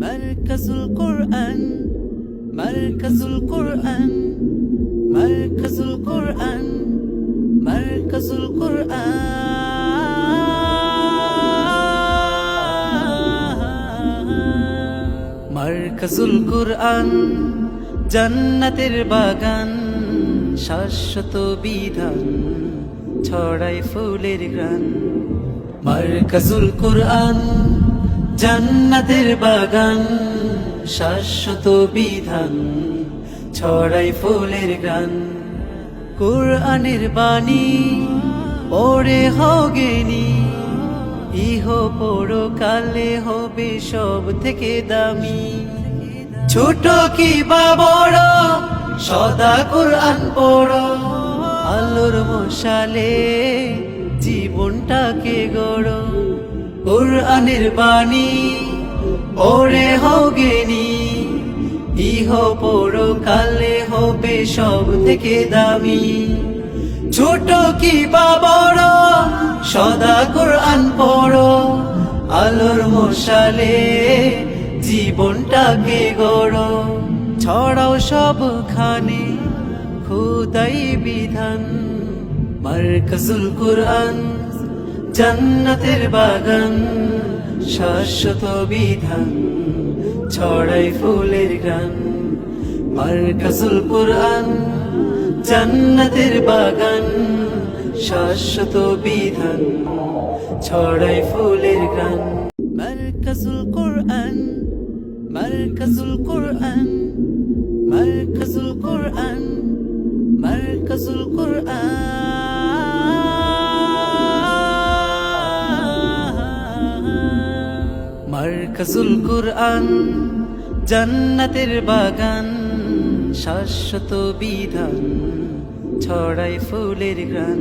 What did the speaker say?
মারকাজুল কোরআন, মারকাজুল কোরআন, মারকাজুল কোরআন, মারকাজুল কোরআন। মারকাজুল কোরআন জান্নাতের বাগান, শাশ্বত বিধান ছড়াই ফুলের ঘ্রাণ। মারকাজুল কোরআন জান্নাতের বাগান, শাশ্বত বিধান ছড়াই ফুলের ঘ্রাণ। কোরআনের বাণী পড়ে হগেনি, ইহ পরকালে হবে সব থেকে দামি। ছোট কি বা বড় সদা কোরআন পড়ো, আলোর মশালে জীবনটাকে গড়ো। কোরআনের বাণী পড়ে হগেনি, ইহ পরকালে হবে সব থেকে দামি। ছোট কি বা বড় সদা কোরআন পড়ো, আলোর মশালে জীবনটাকে গড়ো। ছড়াও সবখানে খোদাই বিধান, মারকাজুল কোরআন জান্নাতের বাগান, শাশ্বত বিধান ছড়াই ফুলের ঘ্রাণ। মারকাজুল কোরআন জান্নাতের বাগান, শাশ্বত বিধান ছড়াই ফুলের ঘ্রাণ। মারকাজুল কোরআন, মারকাজুল কোরআন, মারকাজুল কোরআন, মারকাজুল কোরআন। মারকাজুল কোরআন জান্নাতের বাগান, শাশ্বত বিধান ছড়াই ফুলের ঘ্রাণ।